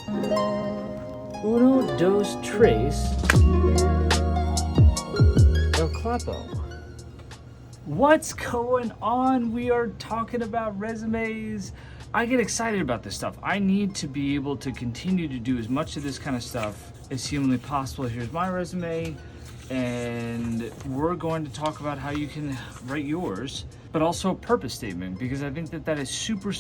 Uno, dos, tres, el clapo. What's going on? We are talking about resumes. I get excited about this stuff. I need to be able to continue to do as much of this kind of stuff as humanly possible. Here's my resume, and we're going to talk about how you can write yours, but also a purpose statement, because I think that is super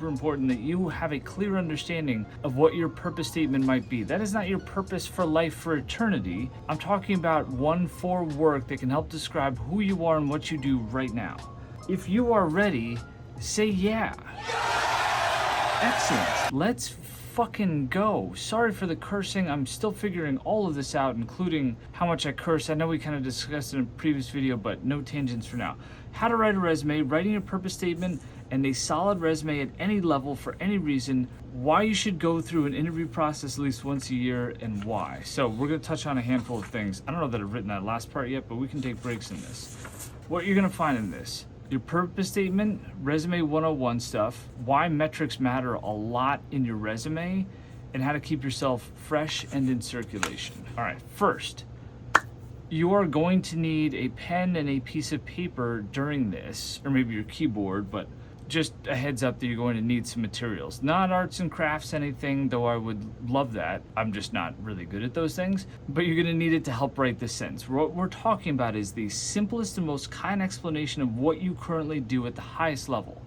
important, that you have a clear understanding of what your purpose statement might be. That is not your purpose for life, for eternity. I'm talking about one for work that can help describe who you are and what you do right now. If you are ready, say yeah. Excellent. Let's fucking go. Sorry for the cursing. I'm still figuring all of this out, including how much I curse. I know we kind of discussed it in a previous video, but no tangents for now. How to write a resume, writing a purpose statement, and a solid resume at any level for any reason, why you should go through an interview process at least once a year, and why. So we're going to touch on a handful of things. I don't know that I've written that last part yet, but we can take breaks in this. What you're going to find in this: your purpose statement, resume 101 stuff, why metrics matter a lot in your resume, and how to keep yourself fresh and in circulation. All right, first, you are going to need a pen and a piece of paper during this, or maybe your keyboard, but just a heads up that you're going to need some materials. Not arts and crafts, anything, though I would love that. I'm just not really good at those things, but you're gonna need it to help write this sentence. What we're talking about is the simplest and most kind explanation of what you currently do at the highest level.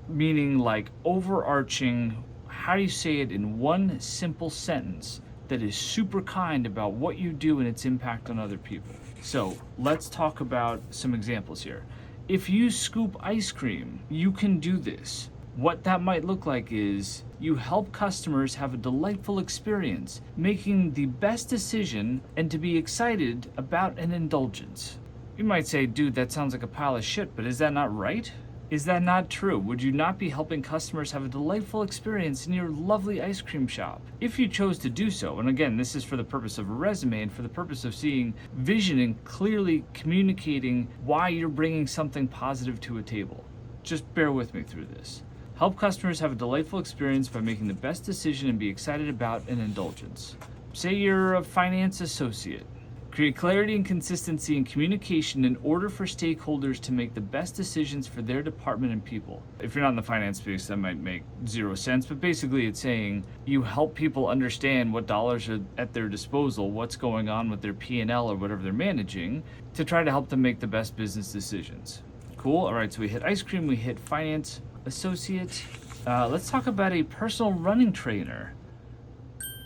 Meaning, like, overarching, how do you say it in one simple sentence that is super kind about what you do and its impact on other people. So let's talk about some examples here. If you scoop ice cream, you can do this. What that might look like is you help customers have a delightful experience, making the best decision and to be excited about an indulgence. You might say, dude, that sounds like a pile of shit, but is that not right? Is that not true? Would you not be helping customers have a delightful experience in your lovely ice cream shop? If you chose to do so, and again, this is for the purpose of a resume and for the purpose of seeing vision and clearly communicating why you're bringing something positive to a table. Just bear with me through this. Help customers have a delightful experience by making the best decision and be excited about an indulgence. Say you're a finance associate. Create clarity and consistency in communication in order for stakeholders to make the best decisions for their department and people. If you're not in the finance space, that might make zero sense, but basically it's saying you help people understand what dollars are at their disposal, what's going on with their P&L or whatever they're managing, to try to help them make the best business decisions. Cool. All right, so we hit ice cream, we hit finance associate. Let's talk about a personal running trainer.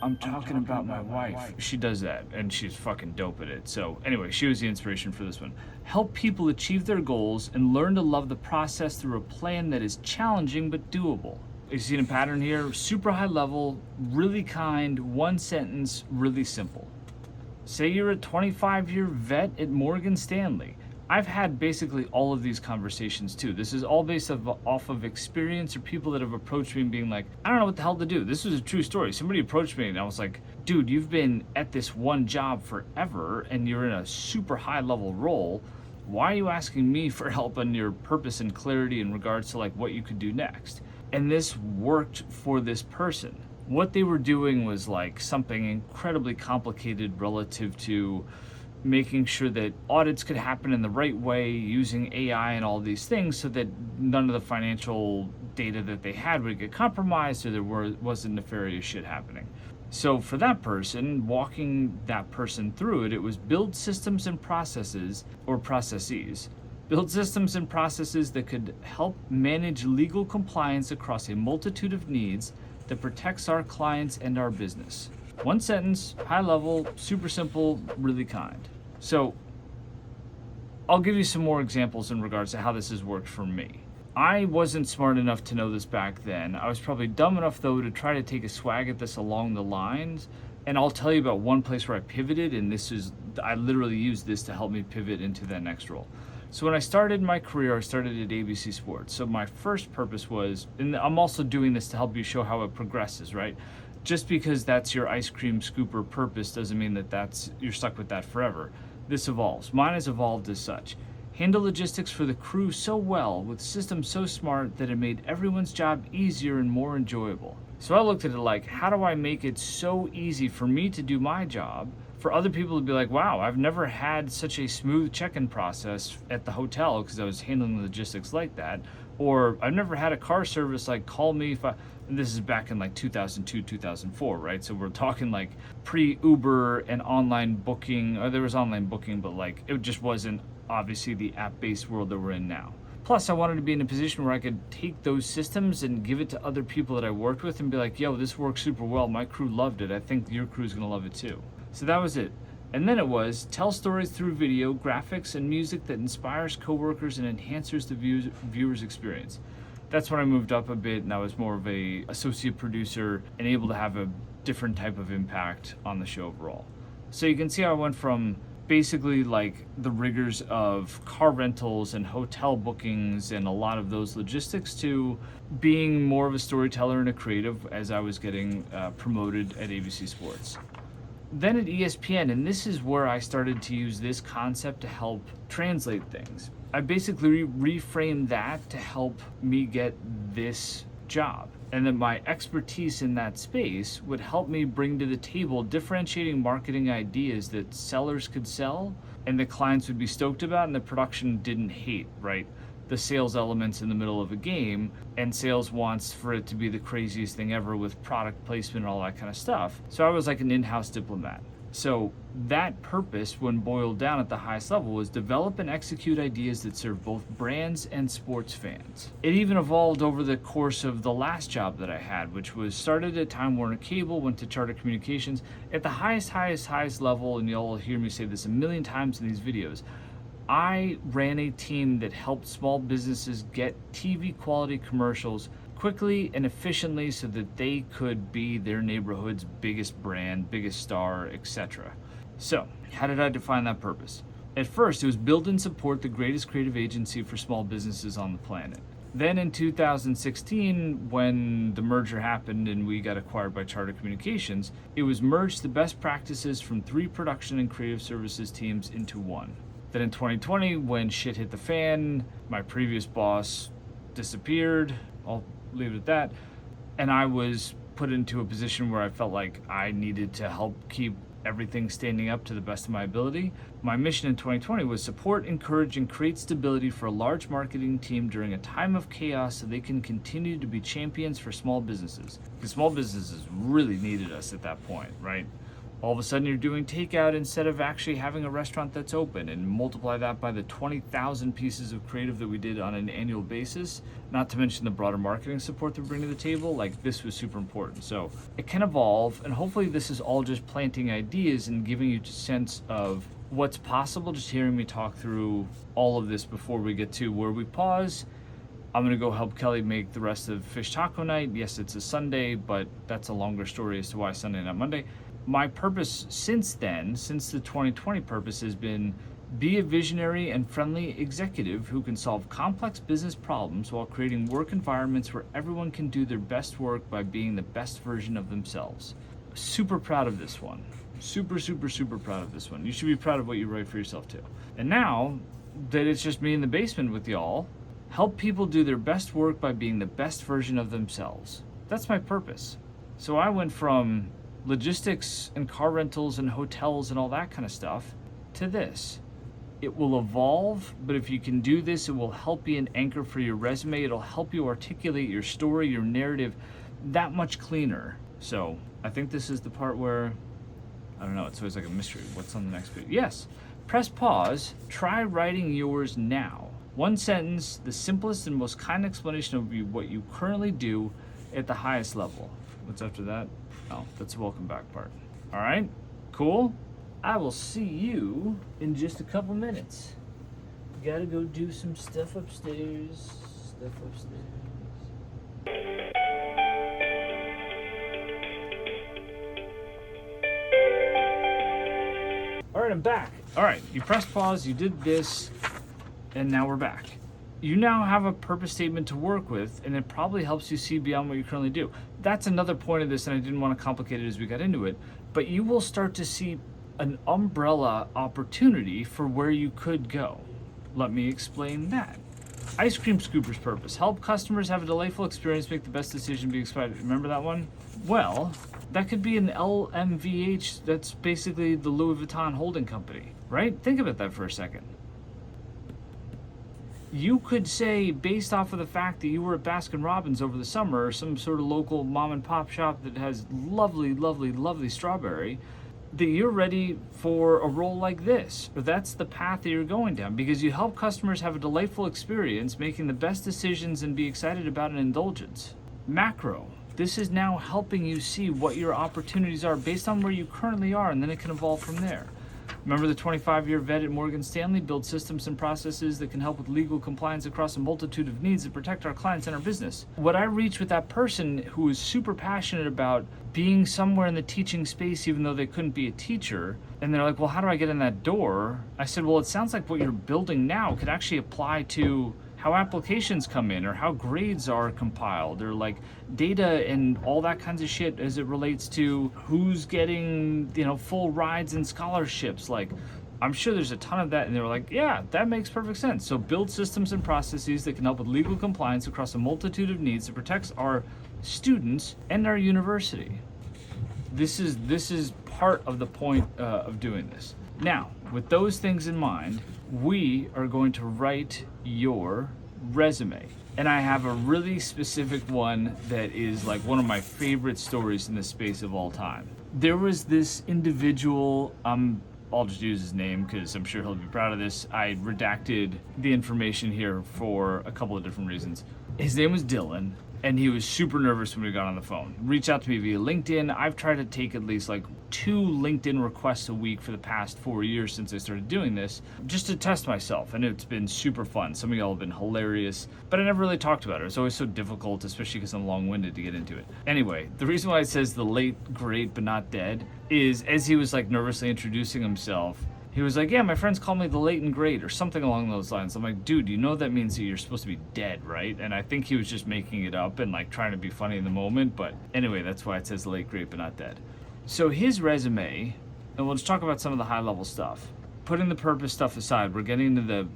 I'm talking about my wife. She does that, and she's fucking dope at it. So anyway, she was the inspiration for this one. Help people achieve their goals and learn to love the process through a plan that is challenging but doable. You see a pattern here? Super high level, really kind, one sentence, really simple. Say you're a 25-year vet at Morgan Stanley. I've had basically all of these conversations too. This is all based off of experience or people that have approached me and being like, I don't know what the hell to do. This was a true story. Somebody approached me and I was like, dude, you've been at this one job forever and you're in a super high level role. Why are you asking me for help on your purpose and clarity in regards to like what you could do next? And this worked for this person. What they were doing was like something incredibly complicated relative to making sure that audits could happen in the right way using AI and all these things so that none of the financial data that they had would get compromised or there wasn't nefarious shit happening. So for that person, walking that person through it, it was build systems and processes, or processes. Build systems and processes that could help manage legal compliance across a multitude of needs that protects our clients and our business. One sentence, high level, super simple, really kind. So I'll give you some more examples in regards to how this has worked for me. I wasn't smart enough to know this back then. I was probably dumb enough though to try to take a swag at this along the lines. And I'll tell you about one place where I pivoted, and I literally used this to help me pivot into that next role. So when I started my career, I started at ABC Sports. So my first purpose was, and I'm also doing this to help you show how it progresses, right? Just because that's your ice cream scooper purpose doesn't mean that you're stuck with that forever. This evolves. Mine has evolved as such. Handle logistics for the crew so well with systems so smart that it made everyone's job easier and more enjoyable. So I looked at it like, how do I make it so easy for me to do my job, for other people to be like, wow, I've never had such a smooth check-in process at the hotel because I was handling logistics like that, or I've never had a car service like call me if I, and this is back in like 2002, 2004, right? So we're talking like pre-Uber and online booking, or there was online booking, but like it just wasn't obviously the app-based world that we're in now. Plus, I wanted to be in a position where I could take those systems and give it to other people that I worked with and be like, yo, this works super well. My crew loved it. I think your crew's gonna love it too. So that was it. And then it was tell stories through video, graphics, and music that inspires coworkers and enhances the viewer's experience. That's when I moved up a bit and I was more of a associate producer and able to have a different type of impact on the show overall. So you can see how I went from basically like the rigors of car rentals and hotel bookings and a lot of those logistics to being more of a storyteller and a creative as I was getting promoted at ABC Sports. Then at ESPN, and this is where I started to use this concept to help translate things. I basically reframed that to help me get this job. And that my expertise in that space would help me bring to the table differentiating marketing ideas that sellers could sell and the clients would be stoked about and the production didn't hate, right? The sales elements in the middle of a game, and sales wants for it to be the craziest thing ever with product placement and all that kind of stuff. So I was like an in-house diplomat. So that purpose, when boiled down at the highest level, was develop and execute ideas that serve both brands and sports fans. It even evolved over the course of the last job that I had, which was started at Time Warner Cable, went to Charter Communications. At the highest level, and you'll hear me say this a million times in these videos, I ran a team that helped small businesses get TV quality commercials quickly and efficiently so that they could be their neighborhood's biggest brand, biggest star, etc. So, how did I define that purpose? At first, it was build and support the greatest creative agency for small businesses on the planet. Then in 2016, when the merger happened and we got acquired by Charter Communications, it was merged the best practices from 3 production and creative services teams into one. Then in 2020, when shit hit the fan, my previous boss disappeared, I'll leave it at that, and I was put into a position where I felt like I needed to help keep everything standing up to the best of my ability. My mission in 2020 was support, encourage, and create stability for a large marketing team during a time of chaos so they can continue to be champions for small businesses. Because small businesses really needed us at that point, right? All of a sudden you're doing takeout instead of actually having a restaurant that's open, and multiply that by the 20,000 pieces of creative that we did on an annual basis, not to mention the broader marketing support that we bring to the table. Like, this was super important. So it can evolve, and hopefully this is all just planting ideas and giving you a sense of what's possible, just hearing me talk through all of this before we get to where we pause. I'm gonna go help Kelly make the rest of Fish Taco Night. Yes, it's a Sunday, but that's a longer story as to why Sunday, not Monday. My purpose since then, since the 2020 purpose, has been be a visionary and friendly executive who can solve complex business problems while creating work environments where everyone can do their best work by being the best version of themselves. Super proud of this one. Super proud of this one. You should be proud of what you write for yourself too. And now that it's just me in the basement with y'all, help people do their best work by being the best version of themselves. That's my purpose. So I went from logistics and car rentals and hotels and all that kind of stuff to this. It will evolve, but if you can do this, it will help be an anchor for your resume. It'll help you articulate your story, your narrative that much cleaner. So I think this is the part where, I don't know, it's always like a mystery. What's on the next page? Yes, press pause, try writing yours now. One sentence, the simplest and most kind explanation of what you currently do at the highest level. What's after that? Oh, that's the welcome back part. All right, cool. I will see you in just a couple minutes. Gotta go do some stuff upstairs. All right, I'm back. All right, you pressed pause, you did this, and now we're back. You now have a purpose statement to work with, and it probably helps you see beyond what you currently do. That's another point of this, and I didn't want to complicate it as we got into it, but you will start to see an umbrella opportunity for where you could go. Let me explain that. Ice cream scooper's purpose: help customers have a delightful experience, make the best decision, be excited. Remember that one? Well, that could be an LMVH. That's basically the Louis Vuitton holding company, right? Think about that for a second. You could say, based off of the fact that you were at Baskin Robbins over the summer, or some sort of local mom and pop shop that has lovely, lovely, lovely strawberry, that you're ready for a role like this, or that's the path that you're going down, because you help customers have a delightful experience, making the best decisions and be excited about an indulgence. Macro: this is now helping you see what your opportunities are based on where you currently are, and then it can evolve from there. Remember the 25-year vet at Morgan Stanley? Build systems and processes that can help with legal compliance across a multitude of needs that protect our clients and our business. What I reached with that person who is super passionate about being somewhere in the teaching space, even though they couldn't be a teacher, and they're like, well, how do I get in that door? I said, well, it sounds like what you're building now could actually apply to how applications come in, or how grades are compiled, or like data and all that kinds of shit as it relates to who's getting, full rides and scholarships. Like, I'm sure there's a ton of that. And they were like, yeah, that makes perfect sense. So build systems and processes that can help with legal compliance across a multitude of needs that protects our students and our university. This is part of the point of doing this. Now, with those things in mind, we are going to write your resume. And I have a really specific one that is like one of my favorite stories in the space of all time. There was this individual, I'll just use his name because I'm sure he'll be proud of this. I redacted the information here for a couple of different reasons. His name was Dylan, and he was super nervous when we got on the phone. Reached out to me via LinkedIn. I've tried to take at least like 2 LinkedIn requests a week for the past 4 years since I started doing this, just to test myself, and it's been super fun. Some of y'all have been hilarious, but I never really talked about it. It's always so difficult, especially because I'm long-winded, to get into it. Anyway, the reason why it says the late, great, but not dead is as he was like nervously introducing himself, he was like, yeah, my friends call me the late and great, or something along those lines. I'm like, dude, you know that means that you're supposed to be dead, right? And I think he was just making it up and like trying to be funny in the moment. But anyway, that's why it says the late, great, but not dead. So his resume, and we'll just talk about some of the high level stuff. Putting the purpose stuff aside, we're getting into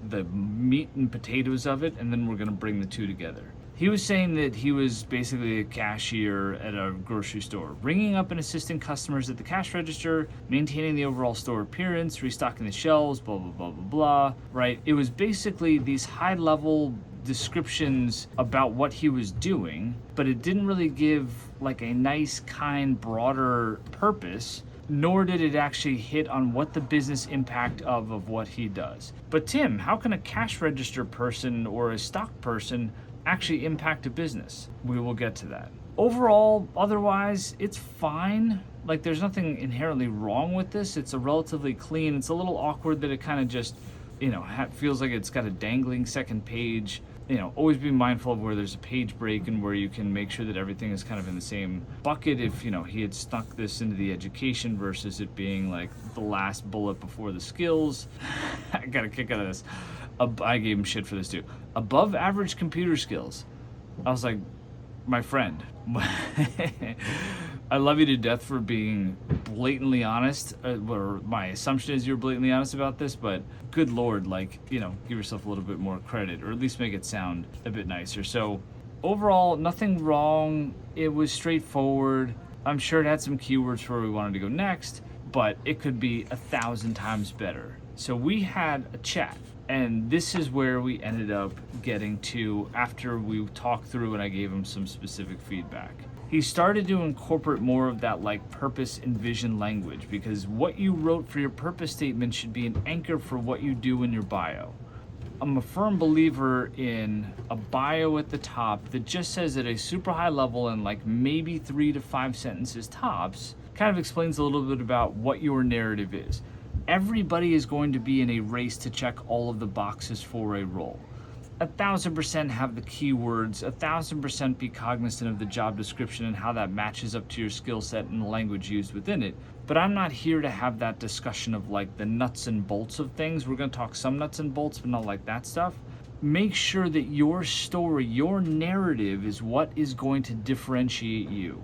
the meat and potatoes of it, and then we're gonna bring the two together. He was saying that he was basically a cashier at a grocery store, ringing up and assisting customers at the cash register, maintaining the overall store appearance, restocking the shelves, blah, blah, blah, blah, blah, right? It was basically these high-level descriptions about what he was doing, but it didn't really give like a nice, kind, broader purpose, nor did it actually hit on what the business impact of what he does. But Tim, how can a cash register person or a stock person actually impact a business? We will get to that. Overall, otherwise, it's fine. Like, there's nothing inherently wrong with this. It's a relatively clean. It's a little awkward that it kind of just, feels like it's got a dangling second page. Always be mindful of where there's a page break and where you can make sure that everything is kind of in the same bucket. If, he had stuck this into the education versus it being like the last bullet before the skills. I got a kick out of this. I gave him shit for this too. Above average computer skills. I was like, my friend, I love you to death for being blatantly honest. Or my assumption is you're blatantly honest about this, but good Lord, give yourself a little bit more credit, or at least make it sound a bit nicer. So overall, nothing wrong. It was straightforward. I'm sure it had some keywords for where we wanted to go next, but it could be 1,000 times better. So we had a chat. And this is where we ended up getting to after we talked through and I gave him some specific feedback. He started to incorporate more of that purpose and vision language, because what you wrote for your purpose statement should be an anchor for what you do in your bio. I'm a firm believer in a bio at the top that just says at a super high level and maybe 3 to 5 sentences tops, kind of explains a little bit about what your narrative is. Everybody is going to be in a race to check all of the boxes for a role. 1,000% have the keywords, 1,000% be cognizant of the job description and how that matches up to your skill set and the language used within it. But I'm not here to have that discussion of the nuts and bolts of things. We're going to talk some nuts and bolts, but not like that stuff. Make sure that your story, your narrative is what is going to differentiate you.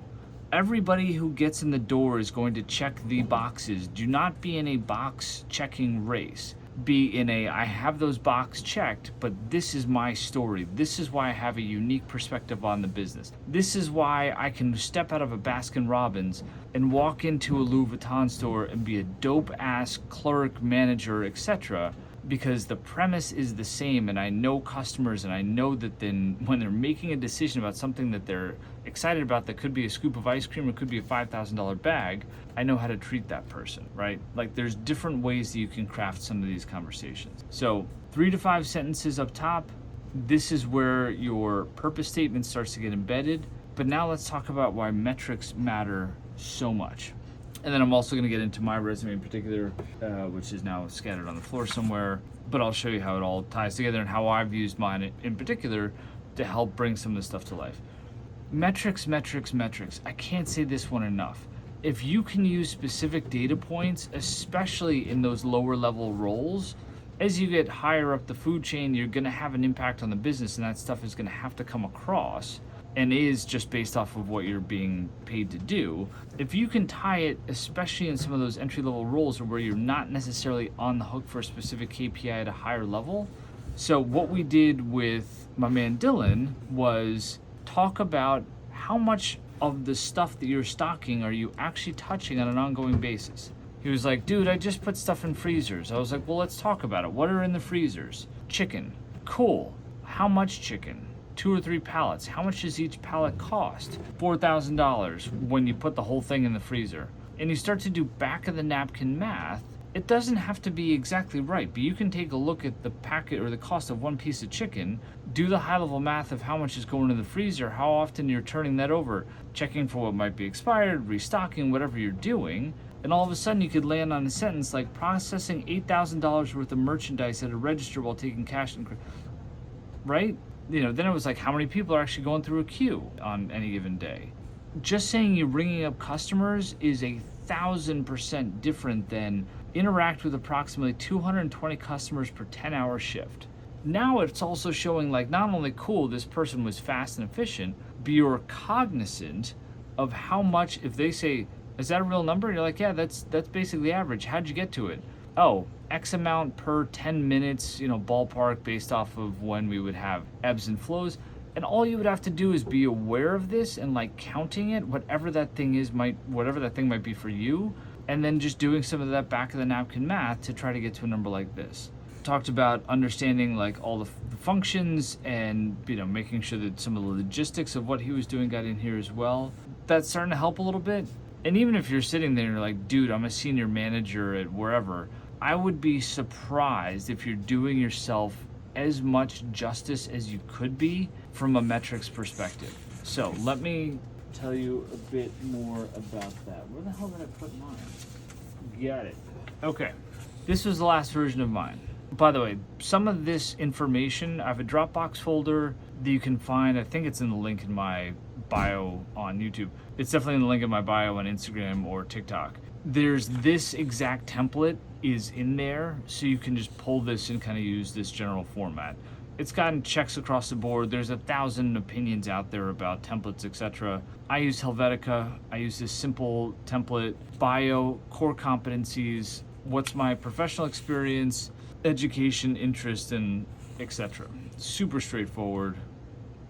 Everybody who gets in the door is going to check the boxes. Do not be in a box checking race. be in a, I have those box checked, but this is my story. This is why I have a unique perspective on the business. This is why I can step out of a Baskin Robbins and walk into a Louis Vuitton store and be a dope ass clerk, manager, etc. Because the premise is the same, and I know customers, and I know that then when they're making a decision about something that they're excited about, that could be a scoop of ice cream or could be a $5,000 bag, I know how to treat that person, right? Like, there's different ways that you can craft some of these conversations. So 3 to 5 sentences up top. This is where your purpose statement starts to get embedded. But now let's talk about why metrics matter so much. And then I'm also going to get into my resume in particular, which is now scattered on the floor somewhere. But I'll show you how it all ties together and how I've used mine in particular to help bring some of this stuff to life. Metrics, metrics, metrics. I can't say this one enough. If you can use specific data points, especially in those lower level roles, as you get higher up the food chain, you're going to have an impact on the business, and that stuff is going to have to come across, and is just based off of what you're being paid to do. If you can tie it, especially in some of those entry-level roles or where you're not necessarily on the hook for a specific KPI at a higher level. So what we did with my man Dylan was talk about how much of the stuff that you're stocking are you actually touching on an ongoing basis. He was like, dude, I just put stuff in freezers. I was like, well, let's talk about it. What are in the freezers? Chicken. Cool. How much chicken? 2 or 3 pallets. How much does each pallet cost? $4,000 when you put the whole thing in the freezer. And you start to do back of the napkin math. It doesn't have to be exactly right, but you can take a look at the packet or the cost of one piece of chicken, do the high level math of how much is going in the freezer, how often you're turning that over, checking for what might be expired, restocking, whatever you're doing. And all of a sudden you could land on a sentence like processing $8,000 worth of merchandise at a register while taking cash, right? You know, then it was like, how many people are actually going through a queue on any given day? Just saying you're ringing up customers is 1,000% different than interact with approximately 220 customers per 10-hour shift. Now it's also showing like, not only cool, this person was fast and efficient, but you're cognizant of how much, if they say, is that a real number? You're like, yeah, that's basically average. How'd you get to it? Oh, X amount per 10 minutes, you know, ballpark based off of when we would have ebbs and flows. And all you would have to do is be aware of this and like counting it, whatever that thing is, whatever that thing might be for you, and then just doing some of that back of the napkin math to try to get to a number like this. Talked about understanding like all the functions and, you know, making sure that some of the logistics of what he was doing got in here as well. That's starting to help a little bit. And even if you're sitting there and you're like, dude, I'm a senior manager at wherever, I would be surprised if you're doing yourself as much justice as you could be from a metrics perspective. So let me tell you a bit more about that. Where the hell did I put mine? Got it. Okay, this was the last version of mine. By the way, some of this information, I have a Dropbox folder that you can find. I think it's in the link in my bio on YouTube. It's definitely in the link in my bio on Instagram or TikTok. There's this exact template is in there, so you can just pull this and kind of use this general format. It's gotten checks across the board. There's 1,000 opinions out there about templates, etc. I use Helvetica. I use this simple template: bio, core competencies, what's my professional experience, education, interest, and etc. Super straightforward,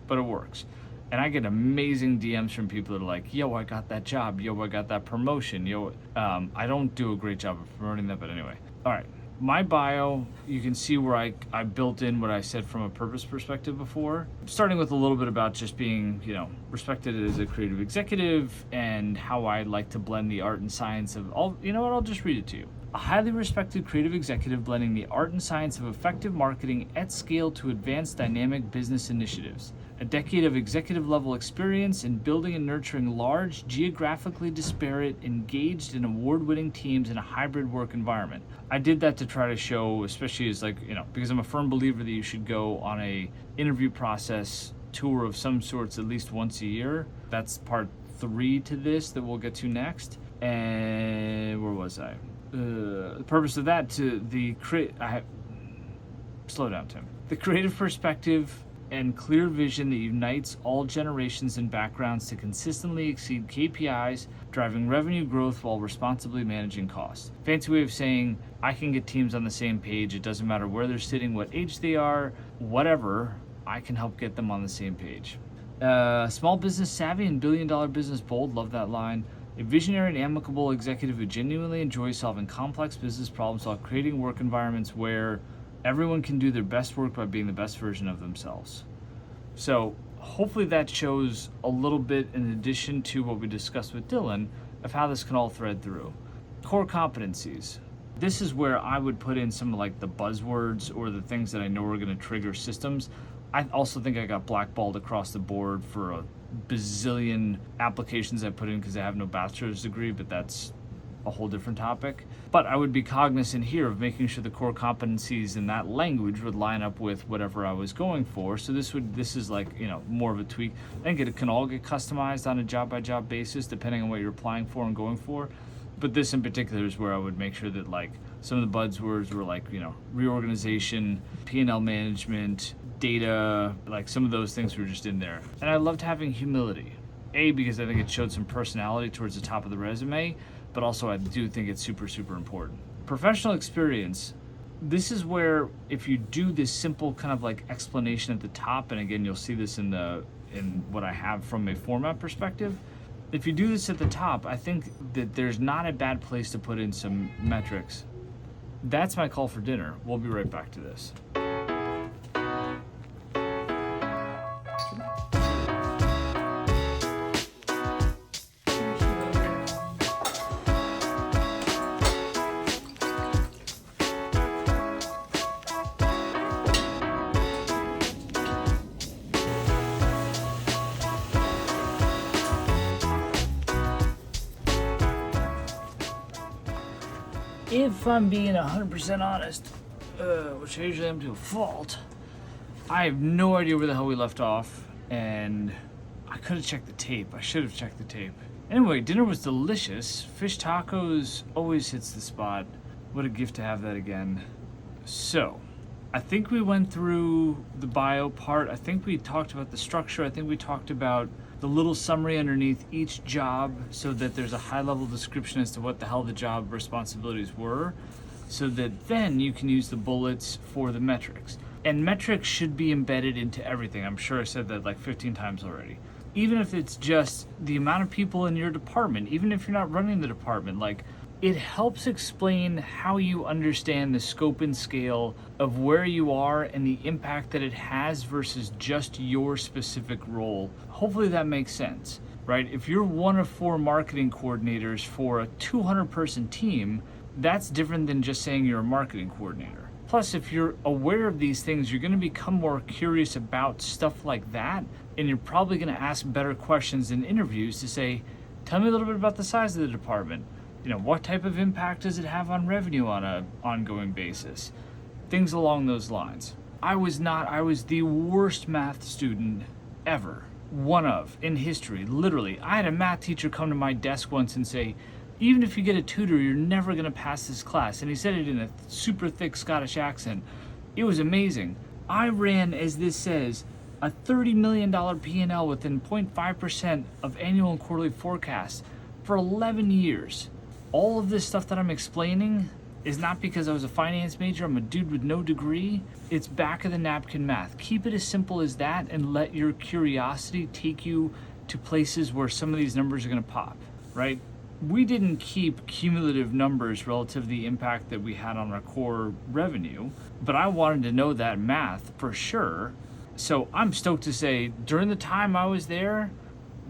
but it works. And I get amazing DMs from people that are like, yo, I got that job. Yo, I got that promotion. Yo, I don't do a great job of promoting that, but anyway. All right, my bio, you can see where I built in what I said from a purpose perspective before. Starting with a little bit about just being, you know, respected as a creative executive and how I like to blend the art and science of all, you know what, I'll just read it to you. A highly respected creative executive blending the art and science of effective marketing at scale to advance dynamic business initiatives. A decade of executive level experience in building and nurturing large, geographically disparate, engaged and award-winning teams in a hybrid work environment. I did that to try to show, especially as like, you know, because I'm a firm believer that you should go on a interview process tour of some sorts at least once a year. That's part 3 to this that we'll get to next. And where was I? The purpose of that slow down, Tim. The creative perspective and clear vision that unites all generations and backgrounds to consistently exceed KPIs, driving revenue growth while responsibly managing costs. Fancy way of saying I can get teams on the same page. It doesn't matter where they're sitting, what age they are, whatever, I can help get them on the same page. Small business savvy and billion-dollar business bold, love that line. A visionary and amicable executive who genuinely enjoys solving complex business problems while creating work environments where everyone can do their best work by being the best version of themselves. So hopefully that shows a little bit, in addition to what we discussed with Dylan, of how this can all thread through. Core competencies. This is where I would put in some of like the buzzwords or the things that I know are going to trigger systems. I also think I got blackballed across the board for a bazillion applications I put in because I have no bachelor's degree, but that's a whole different topic. But I would be cognizant here of making sure the core competencies in that language would line up with whatever I was going for. So this is like, more of a tweak. I think it can all get customized on a job by job basis depending on what you're applying for and going for. But this in particular is where I would make sure that like some of the buzzwords were like, reorganization, P&L management, data, like some of those things were just in there. And I loved having humility. A, because I think it showed some personality towards the top of the resume, but also I do think it's super, super important. Professional experience. This is where if you do this simple kind of like explanation at the top, and again, you'll see this in what I have from a format perspective. If you do this at the top, I think that there's not a bad place to put in some metrics. That's my call for dinner. We'll be right back to this. If I'm being 100% honest, which I usually am to a fault, I have no idea where the hell we left off, and I could have checked the tape. I should have checked the tape. Anyway, dinner was delicious. Fish tacos always hits the spot. What a gift to have that again. So, I think we went through the bio part. I think we talked about the structure. I think we talked about the little summary underneath each job so that there's a high level description as to what the hell the job responsibilities were, so that then you can use the bullets for the metrics. And metrics should be embedded into everything. I'm sure I said that like 15 times already. Even if it's just the amount of people in your department, even if you're not running the department, like it helps explain how you understand the scope and scale of where you are and the impact that it has versus just your specific role. Hopefully that makes sense, right? If you're one of 4 marketing coordinators for a 200-person team, that's different than just saying you're a marketing coordinator. Plus, if you're aware of these things, you're going to become more curious about stuff like that, and you're probably going to ask better questions in interviews to say, tell me a little bit about the size of the department. What type of impact does it have on revenue on an ongoing basis? Things along those lines. I was the worst math student ever. One of, in history, literally. I had a math teacher come to my desk once and say, even if you get a tutor, you're never gonna pass this class. And he said it in a super thick Scottish accent. It was amazing. I ran, as this says, a $30 million P&L within 0.5% of annual and quarterly forecasts for 11 years. All of this stuff that I'm explaining is not because I was a finance major. I'm a dude with no degree. It's back of the napkin math. Keep it as simple as that and let your curiosity take you to places where some of these numbers are gonna pop, right? We didn't keep cumulative numbers relative to the impact that we had on our core revenue, but I wanted to know that math for sure. So I'm stoked to say during the time I was there,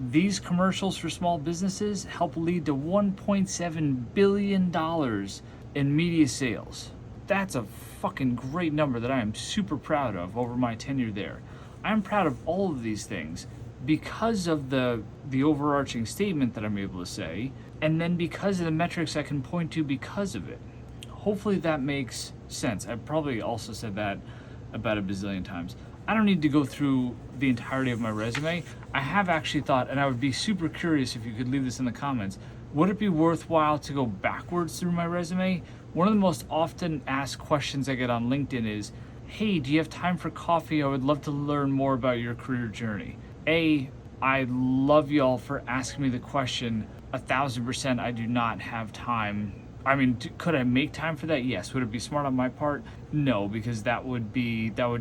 these commercials for small businesses help lead to $1.7 billion in media sales. That's a fucking great number that I am super proud of over my tenure there. I'm proud of all of these things because of the overarching statement that I'm able to say, and then because of the metrics I can point to because of it. Hopefully that makes sense. I've probably also said that about a bazillion times. I don't need to go through the entirety of my resume. I have actually thought, and I would be super curious if you could leave this in the comments, would it be worthwhile to go backwards through my resume? One of the most often asked questions I get on LinkedIn is, hey, do you have time for coffee? I would love to learn more about your career journey. I love y'all for asking me the question. 1,000% I do not have time. I mean, could I make time for that? Yes. Would it be smart on my part? No, because that would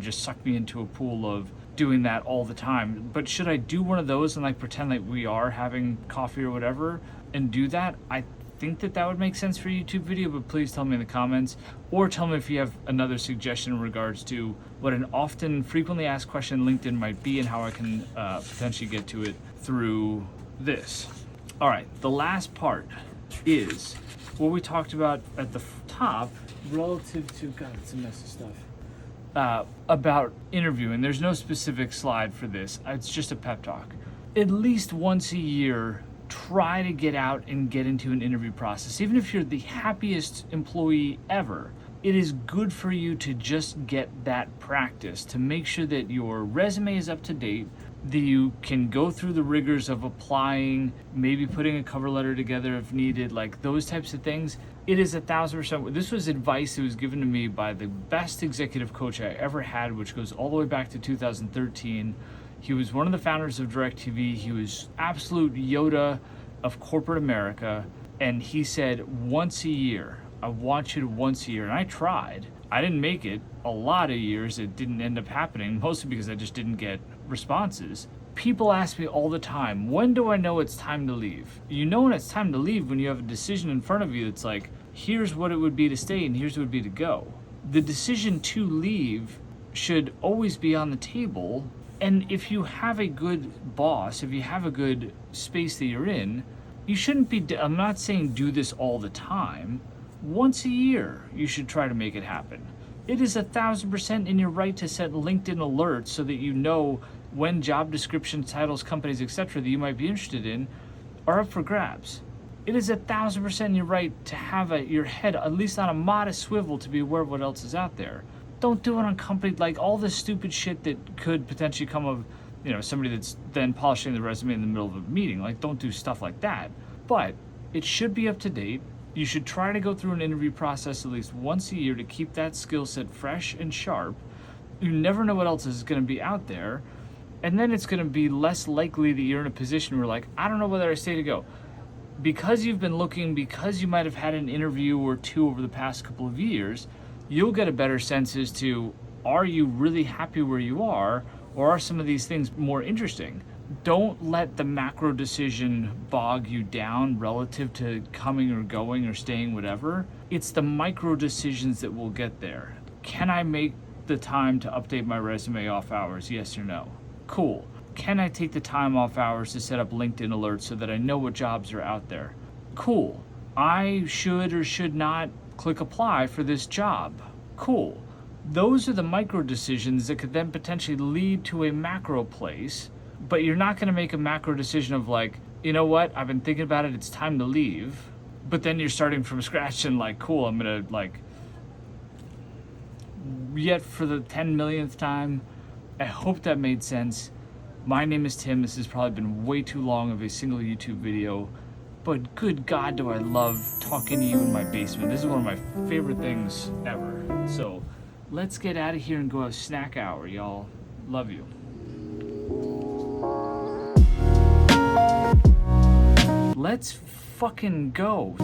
just suck me into a pool of doing that all the time. But should I do one of those and like pretend like we are having coffee or whatever and do that? I think that would make sense for a YouTube video, but please tell me in the comments, or tell me if you have another suggestion in regards to what an often frequently asked question LinkedIn might be and how I can potentially get to it through this. All right, the last part is what we talked about at the top relative to, God, it's a mess of stuff, about interviewing. There's no specific slide for this. It's just a pep talk. At least once a year, try to get out and get into an interview process. Even if you're the happiest employee ever, it is good for you to just get that practice, to make sure that your resume is up to date, that you can go through the rigors of applying, maybe putting a cover letter together if needed, like those types of things. It is 1,000%. This was advice that was given to me by the best executive coach I ever had, which goes all the way back to 2013. He was one of the founders of DirecTV. He was absolute Yoda of corporate America. And he said, once a year, I want you to once a year. And I tried. I didn't make it. A lot of years it didn't end up happening, mostly because I just didn't get responses. People ask me all the time, when do I know it's time to leave? You know when it's time to leave when you have a decision in front of you that's like, here's what it would be to stay and here's what it would be to go. The decision to leave should always be on the table. And if you have a good boss, if you have a good space that you're in, you shouldn't be, I'm not saying do this all the time. Once a year, you should try to make it happen. It is 1,000% in your right to set LinkedIn alerts so that you know when job descriptions, titles, companies, etc. that you might be interested in are up for grabs. It is 1,000% in your right to have your head at least on a modest swivel to be aware of what else is out there. Don't do it on company, like all this stupid shit that could potentially come of, somebody that's then polishing the resume in the middle of a meeting. Like, don't do stuff like that. But it should be up to date. You should try to go through an interview process at least once a year to keep that skill set fresh and sharp. You never know what else is going to be out there. And then it's going to be less likely that you're in a position where like, I don't know whether I stay to go. Because you've been looking, because you might have had an interview or two over the past couple of years, you'll get a better sense as to, are you really happy where you are, or are some of these things more interesting? Don't let the macro decision bog you down relative to coming or going or staying, whatever. It's the micro decisions that will get there. Can I make the time to update my resume off hours? Yes or no? Cool. Can I take the time off hours to set up LinkedIn alerts so that I know what jobs are out there? Cool. I should or should not click apply for this job. Cool. Those are the micro decisions that could then potentially lead to a macro place, but you're not going to make a macro decision of like, you know what, I've been thinking about it, it's time to leave, but then you're starting from scratch and like, cool, I'm going to like, yet for the 10 millionth time, I hope that made sense. My name is Tim. This has probably been way too long of a single YouTube video, but good God, do I love talking to you in my basement. This is one of my favorite things ever. So let's get out of here and go have snack hour, y'all. Love you. Let's fucking go.